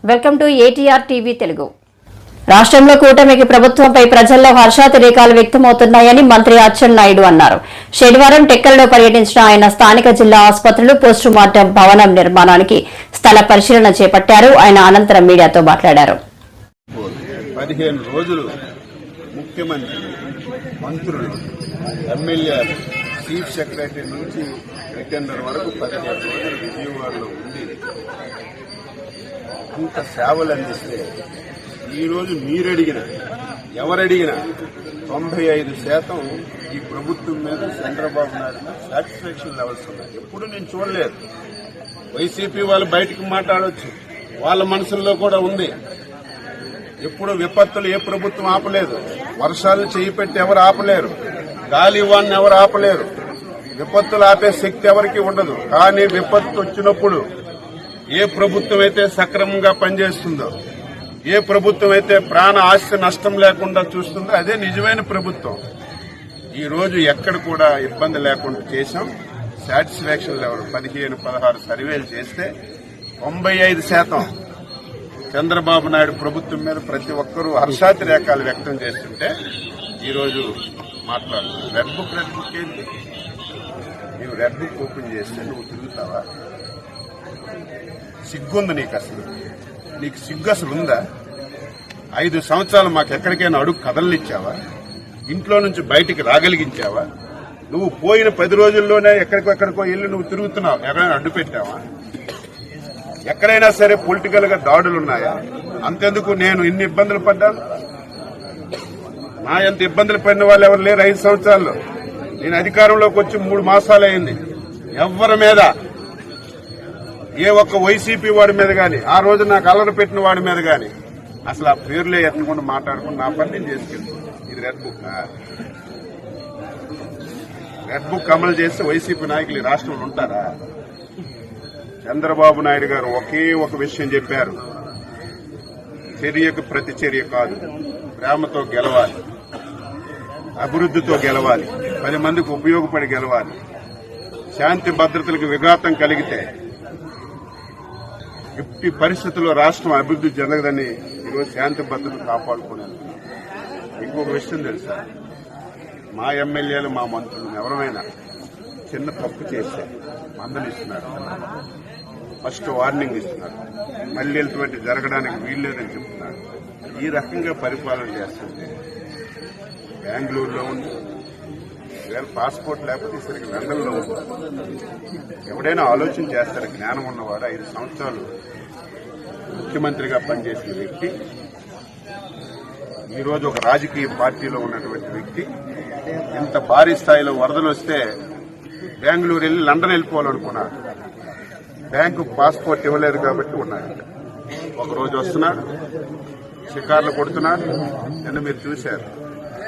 Welcome to ATR TV Telugu. రాష్ట్రంలో కూటమికి ప్రభుత్వంపై ప్రజల్లో హర్షాతిరేకాలు వ్యక్తమవుతున్నాయని మంత్రి అచ్చెన్నాయుడు అన్నారు. శనివారం టెక్కలలో పర్యటించిన ఆయన స్థానిక జిల్లా ఆసుపత్రులు పోస్టుమార్టం భవనం నిర్మాణానికి స్థల పరిశీలన చేపట్టారు. ఆయన అనంతరం మీడియాతో మాట్లాడారు. 15 రోజులు ముఖ్యమంత్రి, మంత్రులు, ఎమ్మెల్యేలు, చీఫ్ సెక్రటరీ నుంచి రిటర్నర్ వరకు 15 రోజులు విజయవాడలో ఉండి ఇంత సేవలు అందిస్తే ఈరోజు మీరడిగిన ఎవరడిగినా 95% ఈ ప్రభుత్వం మీద చంద్రబాబు నాయుడు సాటిస్ఫాక్షన్ లెవెల్స్ ఉన్నాయి. ఎప్పుడు నేను చూడలేదు. వైసీపీ వాళ్ళు బయటకు మాట్లాడవచ్చు, వాళ్ళ మనసుల్లో కూడా ఉంది. ఎప్పుడు విపత్తులు ఏ ప్రభుత్వం ఆపలేదు. వర్షాలను చేయి పెట్టి ఎవరు ఆపలేరు, గాలి వాన్ని ఎవరు ఆపలేరు. విపత్తులు ఆపే శక్తి ఎవరికి ఉండదు. కానీ విపత్తు వచ్చినప్పుడు ఏ ప్రభుత్వం అయితే సక్రమంగా పనిచేస్తుందో, ఏ ప్రభుత్వం అయితే ప్రాణ ఆస్తి నష్టం లేకుండా చూస్తుందో అదే నిజమైన ప్రభుత్వం. ఈ రోజు ఎక్కడ కూడా ఇబ్బంది లేకుండా చేశాం. సాటిస్ఫాక్షన్ లెవెల్ 15-16 సర్వేలు చేస్తే 95% చంద్రబాబు నాయుడు ప్రభుత్వం మీద ప్రతి ఒక్కరూ హర్షాతిరేకాలు వ్యక్తం చేస్తుంటే ఈరోజు మాట్లాడుతున్నారు. రెడ్ బుక్ ఏంటి? నువ్వు రెడ్ బుక్ ఓపెన్ చేస్తే నువ్వు తిరుగుతావా? సిగ్గుంది నీకు? అసలు నీకు సిగ్గు అసలు ఉందా? 5 సంవత్సరాలు మాకు ఎక్కడికైనా అడుగు కదలనిచ్చావా? ఇంట్లో నుంచి బయటికి రాగలిగించావా? నువ్వు పోయిన 10 రోజుల్లోనే ఎక్కడికో వెళ్ళి నువ్వు తిరుగుతున్నావు. ఎక్కడైనా అడ్డు పెట్టావా? ఎక్కడైనా సరే పొలిటికల్ గా దాడులున్నాయా? అంతెందుకు నేను ఇన్ని ఇబ్బందులు పడ్డాను. నా ఎంత ఇబ్బందులు పడిన వాళ్ళు ఎవరు లేరు. 5 సంవత్సరాల్లో నేను అధికారంలోకి వచ్చి 3 మాసాలు అయింది. ఎవరి మీద, ఏ ఒక్క వైసీపీ వాడి మీద గాని, ఆ రోజు నాకు అల్లరి పెట్టిన వాడి మీద గాని అసలు ఆ పేర్లే ఎత్తకుండా మాట్లాడుకుని నా పని నేను చేసుకెళ్తున్నాను. ఇది రెడ్ బుక్. రెడ్ బుక్ అమలు చేస్తే వైసీపీ నాయకులు ఈ రాష్ట్రంలో ఉంటారా? చంద్రబాబు నాయుడు గారు ఒకే ఒక విషయం చెప్పారు. చర్యకు ప్రతి చర్య కాదు, ప్రేమతో గెలవాలి, అభివృద్దితో గెలవాలి, 10 మందికి ఉపయోగపడి గెలవాలి. శాంతి భద్రతలకు విఘాతం కలిగితే ఎట్టి పరిస్థితుల్లో రాష్ట్రం అభివృద్ది జరగదని ఈరోజు శాంతి భద్రతలు కాపాడుకునేది. ఇంకొక విషయం తెలుసా? మా ఎమ్మెల్యేలు, మా మంత్రులు ఎవరైనా చిన్న తప్పు చేస్తే మందలిస్తున్నారు, ఫస్ట్ వార్నింగ్ ఇస్తున్నారు, మళ్లీ ఇటువంటి జరగడానికి వీల్లేదని చెప్తున్నారు. ఈ రకంగా పరిపాలన చేస్తుంటే బెంగళూరులో ఉంది, వేరే పాస్పోర్ట్ లేకపోతే సరికి లండన్లో ఉంది. ఎవడైనా ఆలోచన చేస్తారు. జ్ఞానం ఉన్నవాడు 5 సంవత్సరాలు ముఖ్యమంత్రిగా పనిచేసిన వ్యక్తి, ఈరోజు ఒక రాజకీయ పార్టీలో ఉన్నటువంటి వ్యక్తి, ఇంత భారీ స్థాయిలో వరదలు వస్తే బెంగళూరు వెళ్లి లండన్ వెళ్ళిపోవాలనుకున్నాడు. బ్యాంకు పాస్పోర్ట్ ఇవ్వలేదు కాబట్టి ఉన్నాడు. ఒకరోజు వస్తున్నాడు, షికార్లు కొడుతున్నాడు. నిన్న మీరు చూశారు.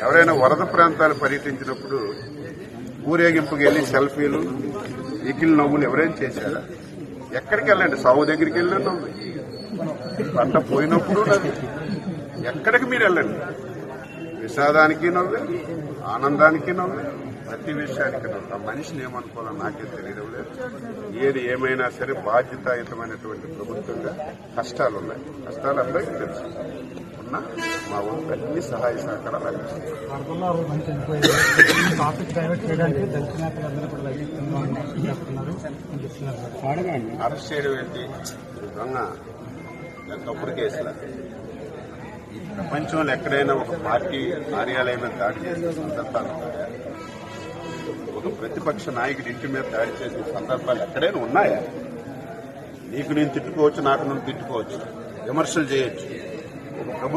ఎవరైనా వరద ప్రాంతాలు పర్యటించినప్పుడు ఊరేగింపుకి వెళ్లి సెల్ఫీలు, ఎకిల్ నవ్వులు ఎవరైనా చేశారా? ఎక్కడికి వెళ్ళండి, సాగు దగ్గరికి వెళ్ళండి, నవ్వు పంట పోయినప్పుడు నవ్వు. ఎక్కడికి మీరు వెళ్ళండి, విషాదానికి నవ్వే, ఆనందానికి నవ్వే, ప్రతి విషయానికి నవ్వు. మనిషిని ఏమనుకోవాలో నాకే తెలియడం లేదు. ఏది ఏమైనా సరే బాధ్యతాయుతమైనటువంటి ప్రభుత్వంగా కష్టాలు ఉన్నాయి. కష్టాలు అందరికీ తెలుసు. ఉన్నా మా వంతు అన్ని సహాయ సహకారాలు అందిస్తాం. అరెస్ట్ చేయడం ఏంటి? దొంగ తప్పుడు కేసుల ప్రపంచంలో ఎక్కడైనా ఒక పార్టీ కార్యాలయం మీద దాడి చేసిన సందర్భాలు ఉన్నాయా? ఒక ప్రతిపక్ష నాయకుడి ఇంటి మీద దాడి చేసిన సందర్భాలు ఎక్కడైనా ఉన్నాయా? నీకు నేను తిట్టుకోవచ్చు, నాకు నువ్వు తిట్టుకోవచ్చు, విమర్శలు చేయొచ్చు. ఒక ప్రభుత్వం